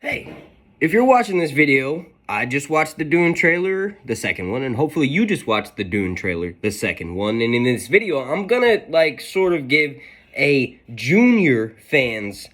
Hey, if you're watching this video, I just watched the Dune trailer, the second one, and hopefully you just watched the Dune trailer, the second one. And in this video, I'm gonna sort of give a junior fans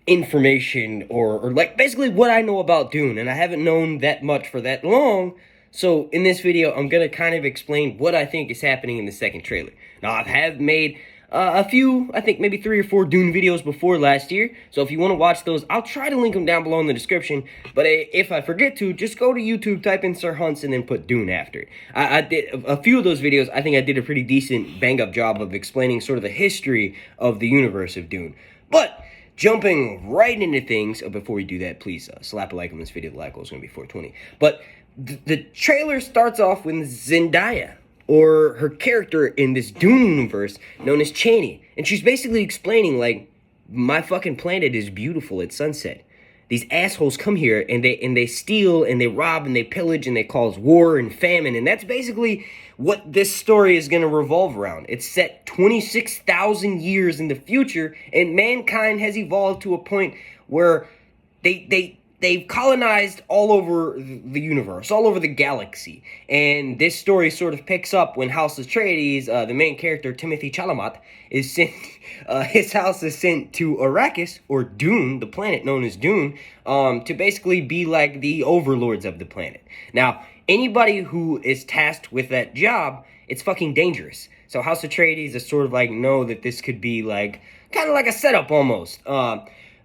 information or basically what I know about Dune, and I haven't known that much for that long. So in this video, I'm gonna kind of explain what I think is happening in the second trailer. Now, I have made a few, I think maybe 3 or 4 Dune videos before last year. So if you want to watch those, I'll try to link them down below in the description. But if I forget to, just go to YouTube, type in Sir Hunts, and then put Dune after it. I did a few of those videos. I think I did a pretty decent bang-up job of explaining sort of the history of the universe of Dune. But jumping right into things, before we do that, please slap a like on this video. The like goal is going to be 420. But the trailer starts off with Zendaya, or her character in this Dune universe known as Chani. And she's basically explaining, my fucking planet is beautiful at sunset. These assholes come here and they steal and they rob and they pillage and they cause war and famine. And that's basically what this story is going to revolve around. It's set 26,000 years in the future, and mankind has evolved to a point where they've colonized all over the universe, all over the galaxy. And this story sort of picks up when House Atreides, the main character, Timothy Chalamet, is sent, his house is sent to Arrakis, or Dune, the planet known as Dune, to basically be like the overlords of the planet. Now, anybody who is tasked with that job, it's fucking dangerous. So House Atreides is sort of know that this could be kind of like a setup almost.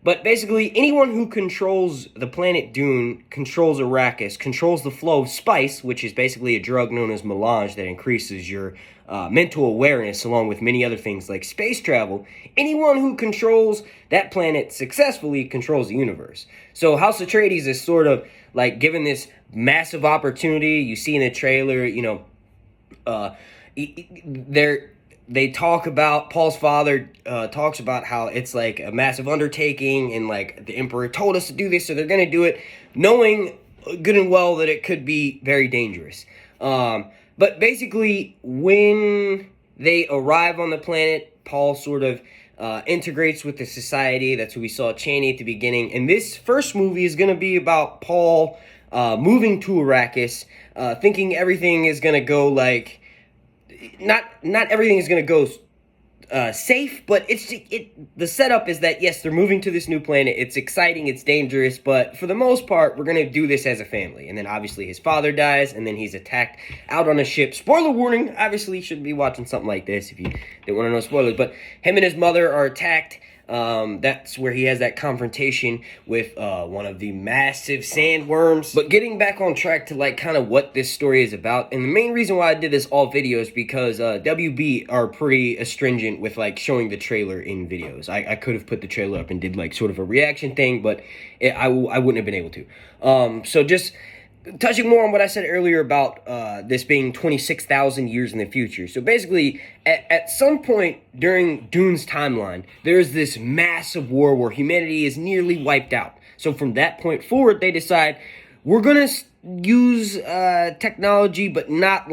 But basically, anyone who controls the planet Dune, controls Arrakis, controls the flow of spice, which is basically a drug known as melange that increases your mental awareness, along with many other things like space travel. Anyone who controls that planet successfully controls the universe. So House Atreides is sort of given this massive opportunity. You see in the trailer, they talk about, Paul's father talks about how it's a massive undertaking, and the emperor told us to do this, so they're going to do it, knowing good and well that it could be very dangerous. But basically, when they arrive on the planet, Paul sort of integrates with the society. That's who we saw Chani at the beginning. And this first movie is going to be about Paul moving to Arrakis, thinking everything is going to go not everything is going to go safe, but the setup is that, yes, they're moving to this new planet. It's exciting, it's dangerous, but for the most part, we're going to do this as a family. And then obviously his father dies, and then he's attacked out on a ship. Spoiler warning, obviously you shouldn't be watching something like this if you didn't want to know spoilers, but him and his mother are attacked. That's where he has that confrontation with one of the massive sandworms. But getting back on track to kind of what this story is about, and the main reason why I did this all videos, because WB are pretty astringent with showing the trailer in videos. I could have put the trailer up and did sort of a reaction thing, but I wouldn't have been able to. So just touching more on what I said earlier about this being 26,000 years in the future. So basically, at some point during Dune's timeline, there's this massive war where humanity is nearly wiped out. So from that point forward, they decide, we're going to use technology, but not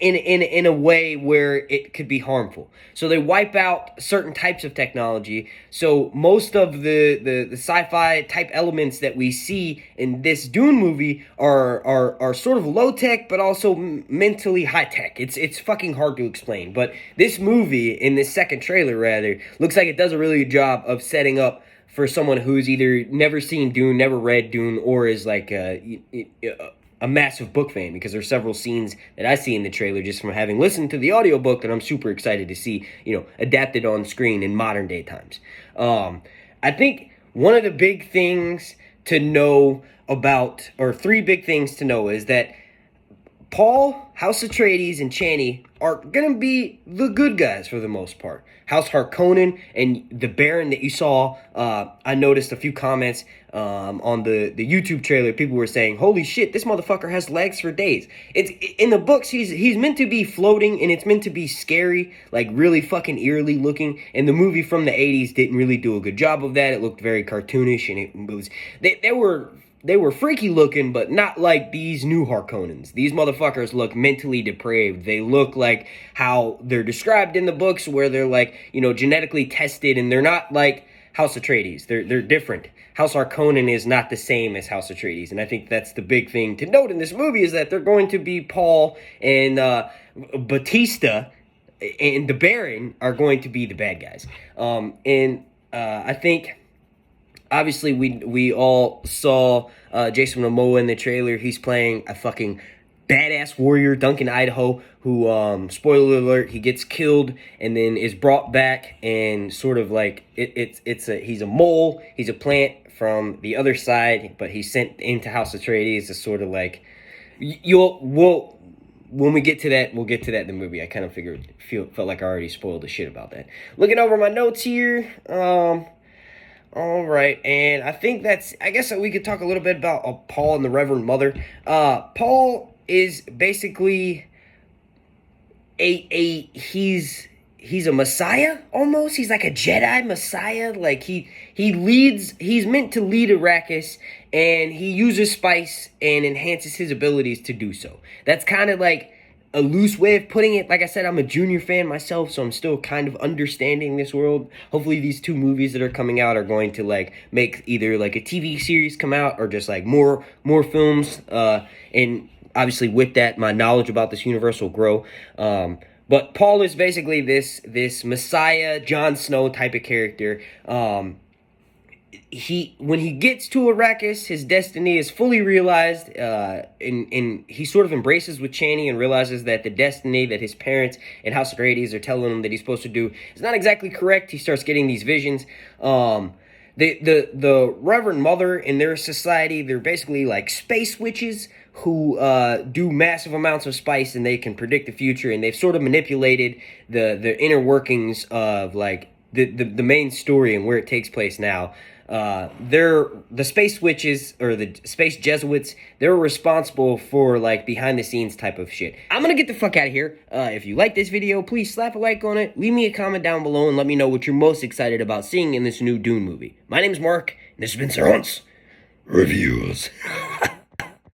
in a way where it could be harmful. So they wipe out certain types of technology. So most of the sci-fi type elements that we see in this Dune movie are sort of low tech, but also mentally high tech. It's fucking hard to explain. But this movie, in this second trailer rather, looks like it does a really good job of setting up for someone who's either never seen Dune, never read Dune, or is a massive book fan, because there's several scenes that I see in the trailer just from having listened to the audiobook that I'm super excited to see, adapted on screen in modern day times. I think one of the big things to know about, or 3 big things to know, is that Paul, House Atreides, and Chani are going to be the good guys for the most part. House Harkonnen and the Baron that you saw, I noticed a few comments on the YouTube trailer. People were saying, holy shit, this motherfucker has legs for days. It's in the books, he's meant to be floating, and it's meant to be scary, really fucking eerily looking. And the movie from the 80s didn't really do a good job of that. It looked very cartoonish, and it was they were freaky looking, but not like these new Harkonnens. These motherfuckers look mentally depraved. They look like how they're described in the books, where they're genetically tested, and they're not House Atreides. They're different. House Harkonnen is not the same as House Atreides, and I think that's the big thing to note in this movie is that they're going to be Paul and Batista and the Baron are going to be the bad guys. I think obviously we all saw Jason Momoa in the trailer. He's playing a fucking badass warrior, Duncan Idaho, who, spoiler alert, he gets killed and then is brought back and sort of like, he's a mole, he's a plant from the other side, but he's sent into House Atreides to sort of like, when we get to that, we'll get to that in the movie. I kind of felt like I already spoiled the shit about that. Looking over my notes here, all right, and I think I guess we could talk a little bit about Paul and the Reverend Mother. Paul is basically he's a messiah almost. He's like a Jedi messiah. Like he's meant to lead Arrakis, and he uses spice and enhances his abilities to do so. That's kind of like a loose way of putting it. Like I said, I'm a Junior fan myself, so I'm still kind of understanding this world. Hopefully these 2 movies that are coming out are going to like make either like a TV series come out or just like more films, and obviously with that my knowledge about this universe will grow. But Paul is basically this Messiah, Jon Snow type of character. When he gets to Arrakis, his destiny is fully realized, and he sort of embraces with Chani and realizes that the destiny that his parents and House Atreides are telling him that he's supposed to do is not exactly correct. He starts getting these visions. The Reverend Mother in their society, they're basically like space witches who do massive amounts of spice, and they can predict the future, and they've sort of manipulated the inner workings of like the main story and where it takes place now. They're the space witches or the space Jesuits. They're responsible for like behind the scenes type of shit. I'm gonna get the fuck out of here. If you like this video, please slap a like on it. Leave me a comment down below and let me know what you're most excited about seeing in this new Dune movie. My name's Mark, and this has been Sir Hunt's Reviews.